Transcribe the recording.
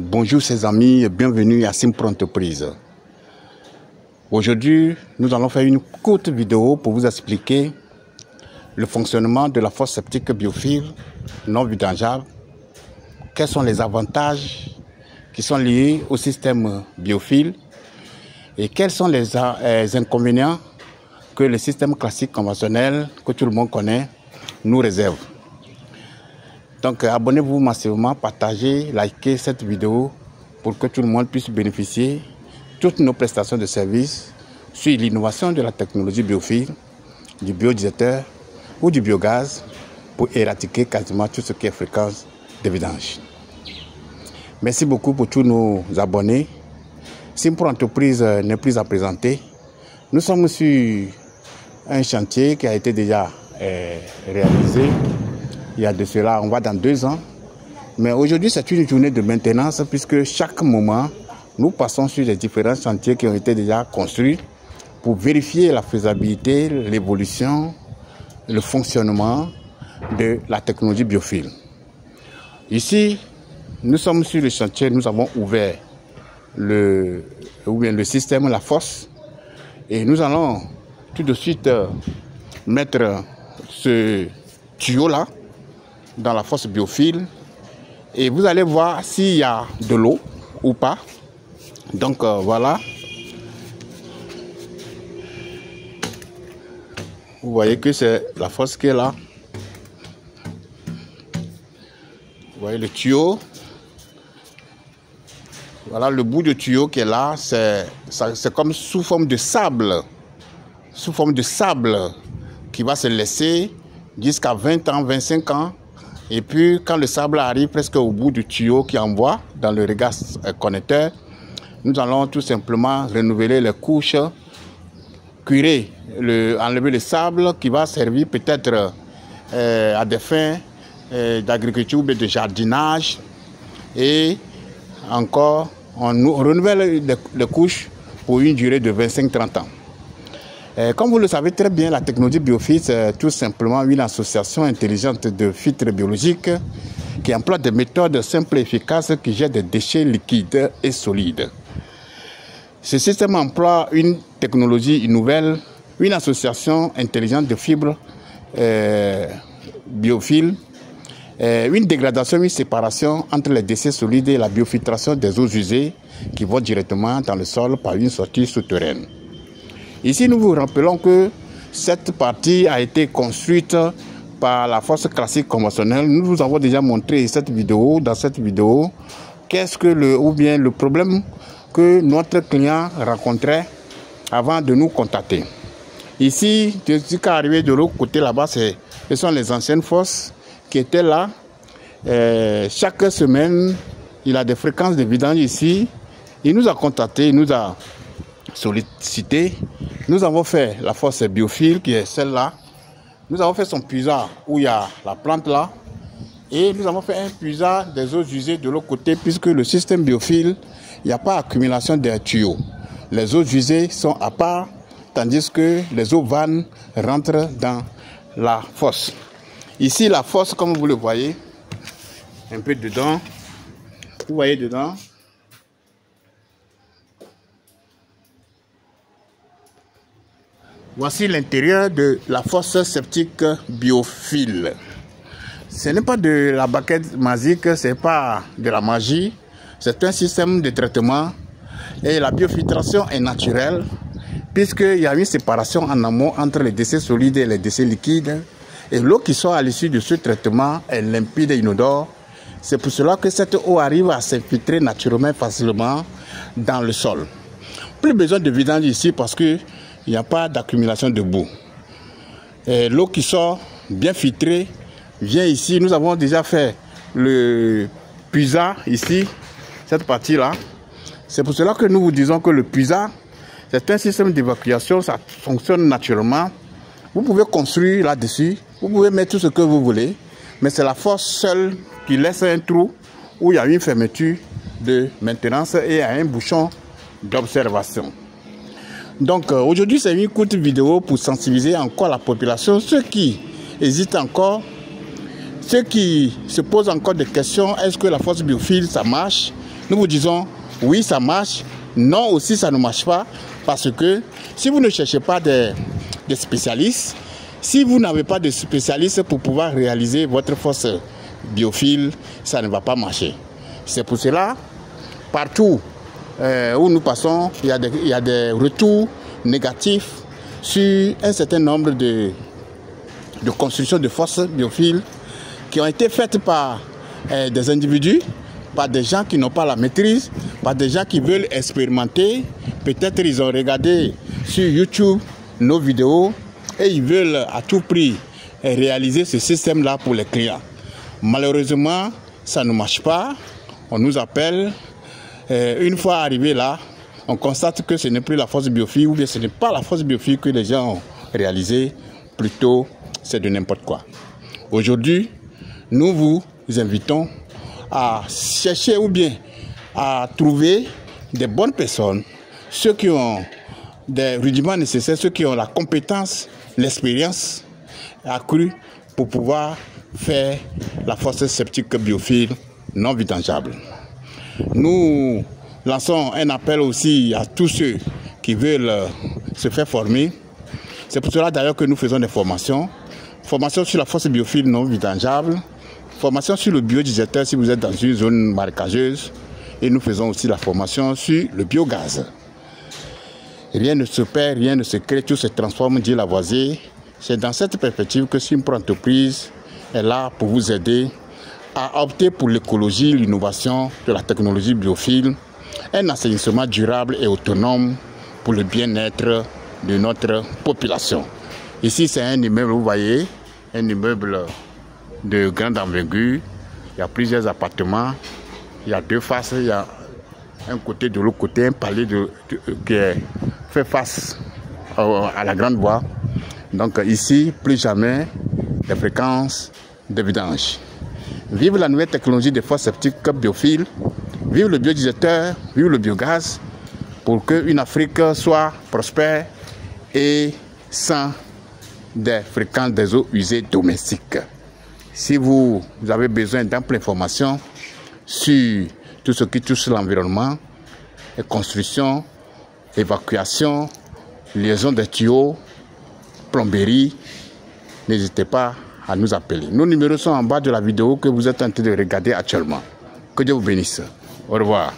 Bonjour ses amis et bienvenue à Simpro Entreprise. Aujourd'hui, nous allons faire une courte vidéo pour vous expliquer le fonctionnement de la fosse septique biophile non vidangeable. Quels sont les avantages qui sont liés au système biophile et quels sont les inconvénients que le système classique conventionnel que tout le monde connaît nous réserve. Donc abonnez-vous massivement, partagez, likez cette vidéo pour que tout le monde puisse bénéficier de toutes nos prestations de services sur l'innovation de la technologie biophile, du biodigesteur ou du biogaz pour éradiquer quasiment tout ce qui est fréquence de vidange. Merci beaucoup pour tous nos abonnés. Simpro Entreprise n'est plus à présenter. Nous sommes sur un chantier qui a été déjà réalisé. Il y a de cela, on va dans 2 ans. Mais aujourd'hui, c'est une journée de maintenance puisque chaque moment, nous passons sur les différents chantiers qui ont été déjà construits pour vérifier la faisabilité, l'évolution, le fonctionnement de la technologie biophile. Ici, nous sommes sur le chantier, nous avons ouvert le système, la fosse, et nous allons tout de suite mettre ce tuyau-là dans la fosse biophile et vous allez voir s'il y a de l'eau ou pas. Donc voilà, vous voyez que c'est la fosse qui est là. Vous voyez le tuyau. Voilà le bout de tuyau qui est là, c'est comme sous forme de sable. Sous forme de sable qui va se laisser jusqu'à 20 ans, 25 ans. Et puis, quand le sable arrive presque au bout du tuyau qui envoie dans le regard connecteur, nous allons tout simplement renouveler les couches, curer, enlever le sable qui va servir peut-être à des fins d'agriculture ou de jardinage. Et encore, on renouvelle les couches pour une durée de 25-30 ans. Comme vous le savez très bien, la technologie biophile, c'est tout simplement une association intelligente de filtres biologiques qui emploie des méthodes simples et efficaces qui gèrent des déchets liquides et solides. Ce système emploie une technologie nouvelle, une association intelligente de fibres biophiles, une dégradation, une séparation entre les déchets solides et la biofiltration des eaux usées qui vont directement dans le sol par une sortie souterraine. Ici, nous vous rappelons que cette partie a été construite par la fosse classique conventionnelle. Nous vous avons déjà montré dans cette vidéo, qu'est-ce que le problème que notre client rencontrait avant de nous contacter. Ici, ce qui est arrivé de l'autre côté là-bas, ce sont les anciennes fosses qui étaient là. Chaque semaine, il a des fréquences de vidange ici. Il nous a contactés, il nous a sollicité. Nous avons fait la fosse biophile qui est celle-là. Nous avons fait son puisard où il y a la plante là. Et nous avons fait un puisard des eaux usées de l'autre côté puisque le système biophile, il n'y a pas accumulation des tuyaux. Les eaux usées sont à part tandis que les eaux vannes rentrent dans la fosse. Ici, la fosse, comme vous le voyez, un peu dedans. Vous voyez dedans. Voici l'intérieur de la fosse septique biophile. Ce n'est pas de la baguette magique, ce n'est pas de la magie. C'est un système de traitement et la biofiltration est naturelle puisqu'il y a une séparation en amont entre les déchets solides et les déchets liquides. Et l'eau qui sort à l'issue de ce traitement est limpide et inodore. C'est pour cela que cette eau arrive à s'infiltrer naturellement facilement dans le sol. Plus besoin de vidange ici parce que il n'y a pas d'accumulation de boue. L'eau qui sort bien filtrée vient ici. Nous avons déjà fait le puisard ici, cette partie-là. C'est pour cela que nous vous disons que le puisard, c'est un système d'évacuation, ça fonctionne naturellement. Vous pouvez construire là-dessus, vous pouvez mettre tout ce que vous voulez, mais c'est la fosse seule qui laisse un trou où il y a une fermeture de maintenance et il y a un bouchon d'observation. Donc aujourd'hui, c'est une courte vidéo pour sensibiliser encore la population, ceux qui hésitent encore, ceux qui se posent encore des questions, est-ce que la fosse biophile, ça marche? nous vous disons oui, ça marche, non aussi ça ne marche pas, parce que si vous ne cherchez pas des spécialistes, si vous n'avez pas de spécialistes pour pouvoir réaliser votre force biophile, ça ne va pas marcher. C'est pour cela, partout où nous passons, il y a des retours négatifs sur un certain nombre de constructions de forces biophiles qui ont été faites par des individus, par des gens qui n'ont pas la maîtrise, par des gens qui veulent expérimenter. Peut-être ils ont regardé sur YouTube nos vidéos et ils veulent à tout prix réaliser ce système-là pour les clients. Malheureusement, ça ne marche pas. On nous appelle. Une fois arrivé là, on constate que ce n'est plus la force biophile ou bien ce n'est pas la force biophile que les gens ont réalisé. Plutôt, c'est de n'importe quoi. Aujourd'hui, nous vous invitons à chercher ou bien à trouver des bonnes personnes, ceux qui ont des rudiments nécessaires, ceux qui ont la compétence, l'expérience accrue pour pouvoir faire la force septique biophile non vidangeable. Nous lançons un appel aussi à tous ceux qui veulent se faire former. C'est pour cela d'ailleurs que nous faisons des formations. Formation sur la force biophile non vidangeable, formation sur le biodigestateur si vous êtes dans une zone marécageuse, et nous faisons aussi la formation sur le biogaz. Rien ne se perd, rien ne se crée, tout se transforme, dit Lavoisier. C'est dans cette perspective que Simpro Entreprise est là pour vous aider à opter pour l'écologie, l'innovation de la technologie biophile, un assainissement durable et autonome pour le bien-être de notre population. Ici, c'est un immeuble, vous voyez, un immeuble de grande envergure. Il y a plusieurs appartements, il y a deux faces, il y a un côté de l'autre côté, un palais qui fait face à la grande voie. Donc ici, plus jamais, des fréquences de vidange. Vive la nouvelle technologie des fosses septiques biophiles, vive le biodigestateur, vive le biogaz, pour qu'une Afrique soit prospère et sans des fréquences des eaux usées domestiques. Si vous avez besoin d'amples informations sur tout ce qui touche l'environnement, les constructions, évacuation, liaison des tuyaux, plomberie, n'hésitez pas à nous appeler. Nos numéros sont en bas de la vidéo que vous êtes en train de regarder actuellement. Que Dieu vous bénisse. Au revoir.